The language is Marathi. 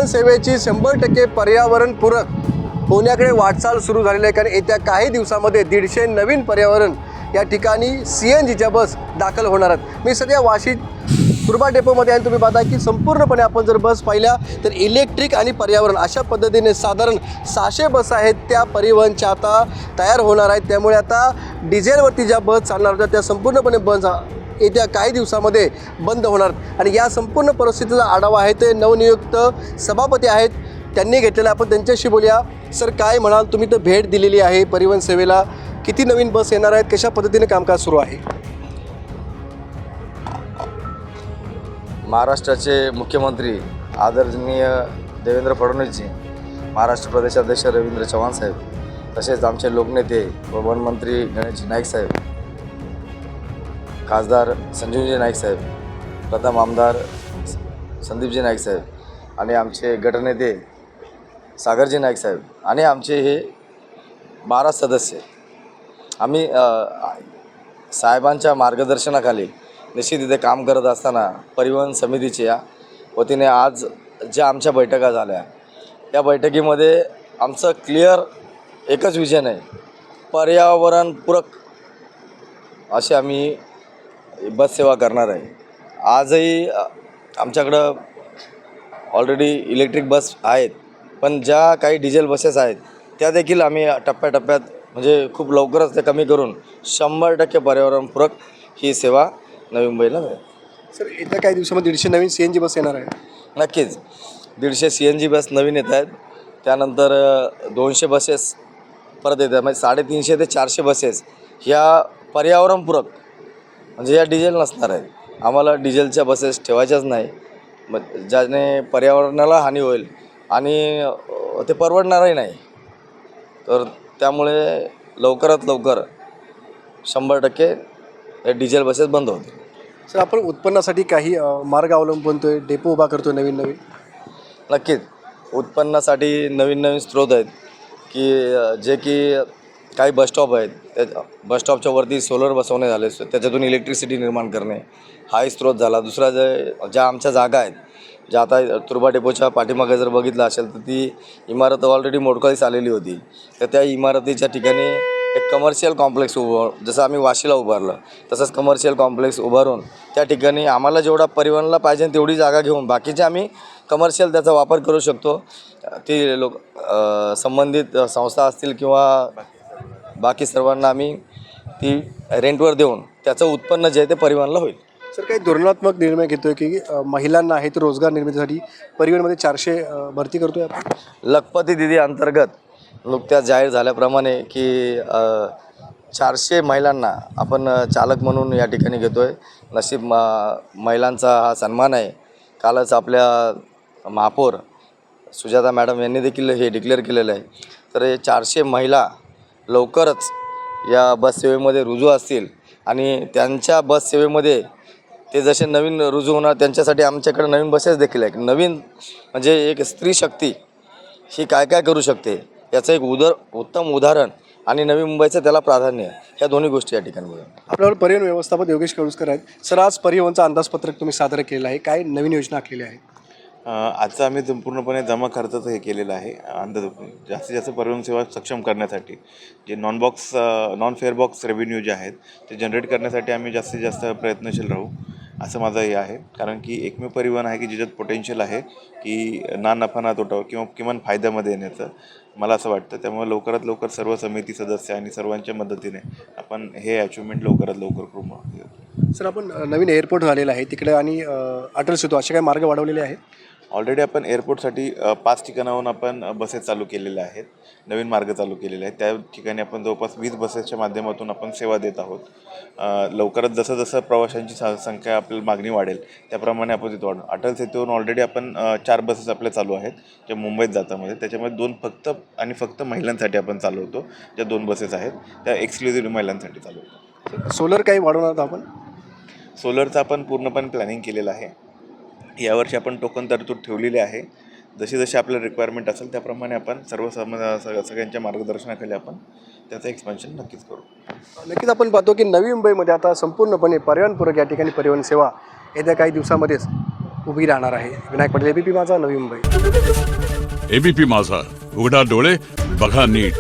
सेवेची 100% पर्यावरणपूरक होण्याकडे वाटचाल सुरू झालेली आहे। कारण येत्या काही दिवसामध्ये 150 नवीन पर्यावरण या ठिकाणी CNGच्या बस दाखल होणार आहेत। मी सध्या वाशी तुर्बा डेपोमध्ये आहे। तुम्ही पाहता की संपूर्णपणे आपण जर बस पाहिल्या तर इलेक्ट्रिक आणि पर्यावरण अशा पद्धतीने साधारण 600 बस आहेत त्या परिवहनच्या आता तयार होणार आहेत। त्यामुळे आता डिझेलवरती ज्या बस चालणार होत्या त्या संपूर्णपणे बस येत्या काही दिवसामध्ये बंद होणार। आणि या संपूर्ण परिस्थितीचा आढावा आहे ते नवनियुक्त सभापती आहेत त्यांनी घेतलेला। आपण त्यांच्याशी बोलूया। सर, काय म्हणाल, तुम्ही तर भेट दिलेली आहे परिवहन सेवेला, किती नवीन बस येणार आहेत, कशा पद्धतीने कामकाज सुरू आहे? महाराष्ट्राचे मुख्यमंत्री आदरणीय देवेंद्र फडणवीसजी, महाराष्ट्र प्रदेशाध्यक्ष रवींद्र चव्हाण साहेब, तसेच आमचे लोकनेते व वनमंत्री गणेशजी नाईक साहेब, खासदार संजीवजी नाईक साहेब, प्रथम आमदार संदीपजी नाईक साहेब आणि आमचे गटनेते सागरजी नाईक साहेब आणि आमचे हे 12 सदस्य, आम्ही साहेबांच्या मार्गदर्शनाखाली निश्चित इथे काम करत असताना परिवहन समितीच्या वतीने आज ज्या आमच्या बैठका झाल्या, या बैठकीमध्ये आमचं क्लिअर एकच विजन आहे, पर्यावरणपूरक अशी आम्ही बस सेवा करणार आहे। आजही आमच्याकडं ऑलरेडी इलेक्ट्रिक बस आहेत, पण ज्या काही डिझेल बसेस आहेत त्या देखील आम्ही टप्प्याटप्प्यात म्हणजे खूप लवकरच ते कमी करून 100% पर्यावरणपूरक ही सेवा नवी मुंबईला मिळेल। सर, येत्या काही दिवसामध्ये 150 नवीन CNG बस येणार आहे? नक्कीच 150 CNG बस नवीन येत आहेत। त्यानंतर 200 बसेस परत येतात, म्हणजे 350 ते 400 बसेस ह्या पर्यावरणपूरक म्हणजे या डिझेल नसणार आहेत। आम्हाला डिझेलच्या बसेस ठेवायच्याच नाही, मग ज्याने पर्यावरणाला हानी होईल आणि ते परवडणारही नाही। तर त्यामुळे लवकरात लवकर 100% हे डिझेल बसेस बंद होतील। सर, आपण उत्पन्नासाठी काही मार्ग अवलंबतोय, डेपो उभा करतोय नवीन? नक्कीच उत्पन्नासाठी नवीन स्रोत आहेत की काही बसस्टॉप आहेत, त्या बसस्टॉपच्या वरती सोलर बसवणे झाले, त्याच्यातून इलेक्ट्रिसिटी निर्माण करणे हाही स्रोत झाला। दुसरा ज्या आमच्या जागा आहेत, ज्या आता तुर्बा डेपोच्या पाठीमागे जर बघितलं असेल तर ती इमारत ऑलरेडी मोडकळीस आलेली होती, तर त्या इमारतीच्या ठिकाणी एक कमर्शियल कॉम्प्लेक्स जसं आम्ही वाशीला उभारलं तसंच कमर्शियल कॉम्प्लेक्स उभारून त्या ठिकाणी आम्हाला जेवढा परिवहनला पाहिजे तेवढी जागा घेऊन बाकीचे आम्ही कमर्शियल त्याचा वापर करू शकतो। ती संबंधित संस्था असतील किंवा बाकी सर्वांना आम्ही ती रेंटवर देऊन त्याचं उत्पन्न जे आहे ते परिवहनला होईल। सर, काही धोरणात्मक निर्णय घेतोय की महिलांना आहे तर रोजगार निर्मितीसाठी परिवहनमध्ये 400 भरती करतोय आपण? लखपती दिदी अंतर्गत नुकत्याच जाहीर झाल्याप्रमाणे की 400 महिलांना आपण चालक म्हणून या ठिकाणी घेतो आहे। नशीब महिलांचा हा सन्मान आहे। कालच आपल्या महापौर सुजाता मॅडम यांनी देखील हे डिक्लेअर केलेलं आहे। तर हे 400 महिला लवकरच या बस सेवेमध्ये रुजू असतील आणि त्यांच्या बस सेवेमध्ये ते जसे नवीन रुजू होणार त्यांच्यासाठी आमच्याकडे नवीन बसेस देखील आहेत। नवीन म्हणजे एक स्त्री शक्ती ही काय काय करू शकते याचं एक उत्तम उदाहरण आणि नवी मुंबईचं त्याला प्राधान्य, ह्या दोन्ही गोष्टी या ठिकाणी मिळून आपल्यावर परिवहन व्यवस्थापक योगेश कळुसकर आहेत। सर, आज परिवहनचं अंदाजपत्रक तुम्ही सादर केलेलं आहे, काय नवीन योजना आखलेल्या आहेत? आजचं आम्ही संपूर्णपणे जमा खर्चाचं हे केलेलं आहे। जास्तीत जास्त परिवहन सेवा सक्षम करण्यासाठी जे नॉन फेअर बॉक्स रेव्हेन्यू जे आहेत ते जनरेट करण्यासाठी आम्ही जास्तीत जास्त प्रयत्नशील राहू असं माझं हे आहे। कारण की एकमेव परिवहन आहे की ज्याच्यात पोटेन्शियल आहे की ना नफा ना तोटा किंवा किमान फायद्यामध्ये येण्याचं मला असं वाटतं। त्यामुळे लवकरात लवकर सर्व समिती सदस्य आणि सर्वांच्या मदतीने आपण हे अचिव्हमेंट लवकरात लवकर करू। सर, आपण नवीन एअरपोर्ट झालेलं आहे तिकडे आणि अटल सेतू असे काही मार्ग वाढवलेले आहेत? ऑलरेडी आपण एअरपोर्टसाठी 5 ठिकाणाहून आपण बसेस चालू केलेल्या आहेत, नवीन मार्ग चालू केलेले आहेत। त्या ठिकाणी आपण जवळपास 20 बसेसच्या माध्यमातून आपण सेवा देत आहोत। लवकरच जसं प्रवाशांची संख्या आपल्याला मागणी वाढेल त्याप्रमाणे आपण तिथं वाढू। अटल सेतूवरून ऑलरेडी आपण 4 बसेस आपल्या चालू आहेत ज्या मुंबईत जातामध्ये, त्याच्यामध्ये 2 फक्त महिलांसाठी आपण चालवतो। ज्या 2 बसेस आहेत त्या एक्सक्लुझिव्ह महिलांसाठी चालवतो। सोलर काही वाढवणार आपण? सोलरचं आपण पूर्णपणे प्लॅनिंग केलेलं आहे। यावर्षी आपण टोकन तरतूद ठेवलेली आहे। जशी आपल्याला रिक्वायरमेंट असेल त्याप्रमाणे आपण सगळ्यांच्या मार्गदर्शनाखाली आपण त्याचं एक्सपान्शन नक्कीच करू। नक्कीच आपण पाहतो की नवी मुंबईमध्ये आता संपूर्णपणे पर्यावरणपूरक या ठिकाणी परिवहन सेवा येत्या काही दिवसामध्येच उभी राहणार आहे. विनायक पटेल, ABP माझा, नवी मुंबई. एबीपी माझा, उघडा डोळे बघा नीट.